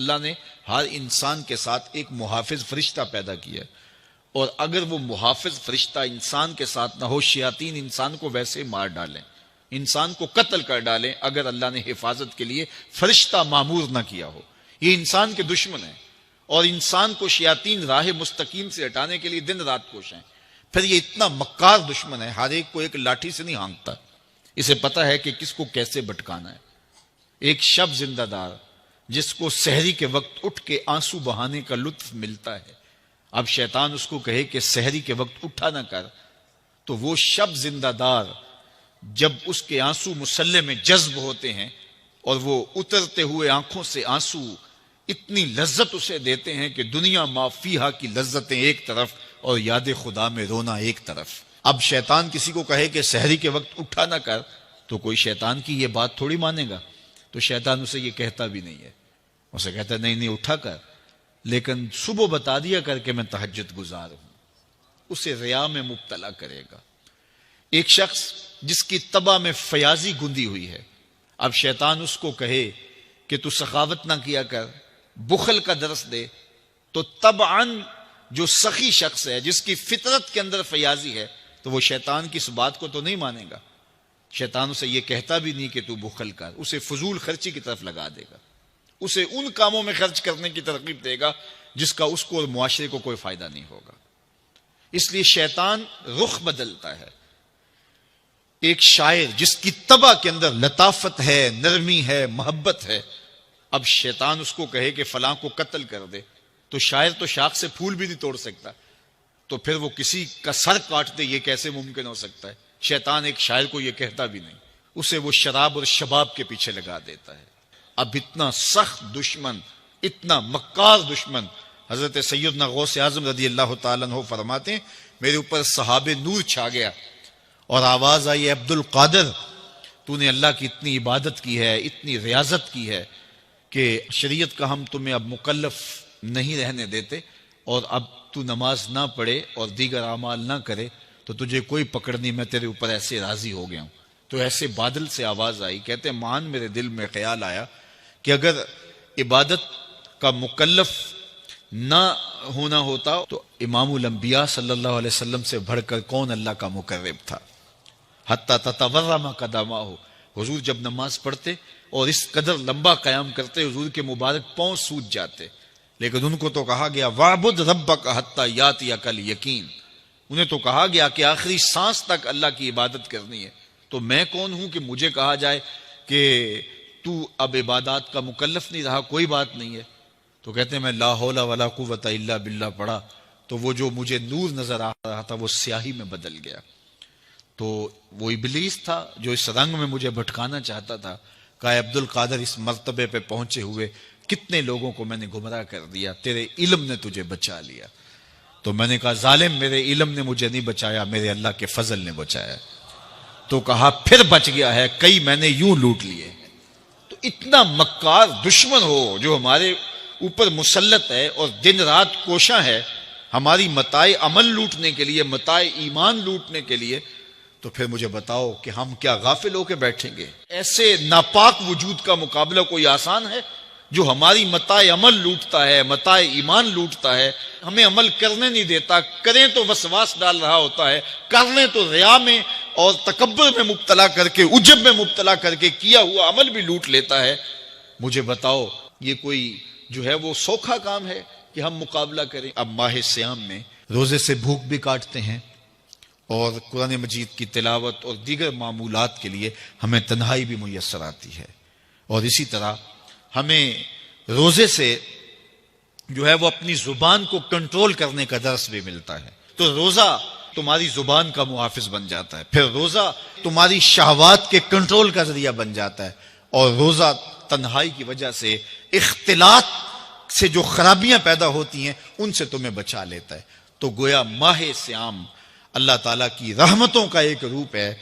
اللہ نے ہر انسان کے ساتھ ایک محافظ فرشتہ پیدا کیا، اور اگر وہ محافظ فرشتہ انسان کے ساتھ نہ ہو، شیاطین انسان کو ویسے مار ڈالیں، انسان کو قتل کر ڈالیں اگر اللہ نے حفاظت کے لیے فرشتہ معمور نہ کیا ہو۔ یہ انسان کے دشمن ہیں، اور انسان کو شیاطین راہ مستقیم سے ہٹانے کے لیے دن رات کوشاں ہیں۔ پھر یہ اتنا مکار دشمن ہے، ہر ایک کو ایک لاٹھی سے نہیں ہانکتا، اسے پتا ہے کہ کس کو کیسے بھٹکانا ہے۔ ایک شب زندہ دار جس کو سحری کے وقت اٹھ کے آنسو بہانے کا لطف ملتا ہے، اب شیطان اس کو کہے کہ سحری کے وقت اٹھا نہ کر، تو وہ شب زندہ دار جب اس کے آنسو مسلح میں جذب ہوتے ہیں اور وہ اترتے ہوئے آنکھوں سے آنسو اتنی لذت اسے دیتے ہیں کہ دنیا ما فیہا کی لذتیں ایک طرف اور یاد خدا میں رونا ایک طرف۔ اب شیطان کسی کو کہے کہ سحری کے وقت اٹھا نہ کر، تو کوئی شیطان کی یہ بات تھوڑی مانے گا، تو شیطان اسے یہ کہتا بھی نہیں ہے، اسے کہتا ہے نہیں اٹھا کر، لیکن صبح بتا دیا کر کے میں تہجد گزار ہوں۔ اسے ریا میں مبتلا کرے گا۔ ایک شخص جس کی طبع میں فیاضی گندی ہوئی ہے، اب شیطان اس کو کہے کہ تو سخاوت نہ کیا کر، بخل کا درس دے، تو طبعاً جو سخی شخص ہے جس کی فطرت کے اندر فیاضی ہے، تو وہ شیطان کی اس بات کو تو نہیں مانے گا۔ شیطان اسے یہ کہتا بھی نہیں کہ تو بخل کر، اسے فضول خرچی کی طرف لگا دے گا، اسے ان کاموں میں خرچ کرنے کی ترغیب دے گا جس کا اس کو اور معاشرے کو کوئی فائدہ نہیں ہوگا۔ اس لیے شیطان رخ بدلتا ہے۔ ایک شاعر جس کی طبع کے اندر لطافت ہے، نرمی ہے، محبت ہے، اب شیطان اس کو کہے کہ فلاں کو قتل کر دے، تو شاعر تو شاخ سے پھول بھی نہیں توڑ سکتا، تو پھر وہ کسی کا سر کاٹ دے، یہ کیسے ممکن ہو سکتا ہے؟ شیطان ایک شاعر کو یہ کہتا بھی نہیں، اسے وہ شراب اور شباب کے پیچھے لگا دیتا ہے۔ اب اتنا سخت دشمن، اتنا مکار دشمن، حضرت سیدنا غوث اعظم رضی اللہ تعالیٰ عنہ فرماتے ہیں میرے اوپر صحاب نور چھا گیا اور آواز آئی، عبد القادر تو نے اللہ کی اتنی عبادت کی ہے، اتنی ریاضت کی ہے کہ شریعت کا ہم تمہیں اب مکلف نہیں رہنے دیتے، اور اب تو نماز نہ پڑھے اور دیگر اعمال نہ کرے تو تجھے کوئی پکڑ نہیں، میں تیرے اوپر ایسے راضی ہو گیا ہوں۔ تو ایسے بادل سے آواز آئی، کہتے مان میرے دل میں خیال آیا کہ اگر عبادت کا مکلف نہ ہونا ہوتا تو امام الانبیاء صلی اللہ علیہ وسلم سے بڑھ کر کون اللہ کا مقرب تھا۔ حتی تتورم قدمہ، حضور جب نماز پڑھتے اور اس قدر لمبا قیام کرتے حضور کے مبارک پاؤں سوج جاتے، لیکن ان کو تو کہا گیا وَاعْبُدْ رَبَّكَ حَتَّى يَأْتِيَكَ الْيَقِينُ، انہیں تو کہا گیا کہ آخری سانس تک اللہ کی عبادت کرنی ہے۔ تو میں کون ہوں کہ مجھے کہا جائے کہ تو اب عبادات کا مکلف نہیں رہا، کوئی بات نہیں ہے۔ تو کہتے ہیں میں لا حول ولا قوت الا باللہ پڑھا تو وہ جو مجھے نور نظر آ رہا تھا وہ سیاہی میں بدل گیا۔ تو وہ ابلیس تھا جو اس رنگ میں مجھے بھٹکانا چاہتا تھا، کہا عبد القادر اس مرتبے پہ پہنچے ہوئے کتنے لوگوں کو میں نے گمراہ کر دیا، تیرے علم نے تجھے بچا لیا۔ تو میں نے کہا ظالم، میرے علم نے مجھے نہیں بچایا، میرے اللہ کے فضل نے بچایا۔ تو کہا پھر بچ گیا ہے، کئی میں نے یوں لوٹ لیے۔ تو اتنا مکار دشمن ہو جو ہمارے اوپر مسلط ہے اور دن رات کوشاں ہے ہماری متاع عمل لوٹنے کے لیے، متاع ایمان لوٹنے کے لیے، تو پھر مجھے بتاؤ کہ ہم کیا غافل ہو کے بیٹھیں گے؟ ایسے ناپاک وجود کا مقابلہ کوئی آسان ہے جو ہماری متاع عمل لوٹتا ہے، متاع ایمان لوٹتا ہے، ہمیں عمل کرنے نہیں دیتا، کریں تو وسواس ڈال رہا ہوتا ہے، کر لیں تو ریا میں اور تکبر میں مبتلا کر کے، عجب میں مبتلا کر کے کیا ہوا عمل بھی لوٹ لیتا ہے۔ مجھے بتاؤ یہ کوئی جو ہے وہ سوکھا کام ہے کہ ہم مقابلہ کریں؟ اب ماہ صیام میں روزے سے بھوک بھی کاٹتے ہیں اور قرآن مجید کی تلاوت اور دیگر معمولات کے لیے ہمیں تنہائی بھی میسر آتی ہے، اور اسی طرح ہمیں روزے سے جو ہے وہ اپنی زبان کو کنٹرول کرنے کا درس بھی ملتا ہے۔ تو روزہ تمہاری زبان کا محافظ بن جاتا ہے، پھر روزہ تمہاری شہوات کے کنٹرول کا ذریعہ بن جاتا ہے، اور روزہ تنہائی کی وجہ سے اختلاط سے جو خرابیاں پیدا ہوتی ہیں ان سے تمہیں بچا لیتا ہے۔ تو گویا ماہ صیام اللہ تعالیٰ کی رحمتوں کا ایک روپ ہے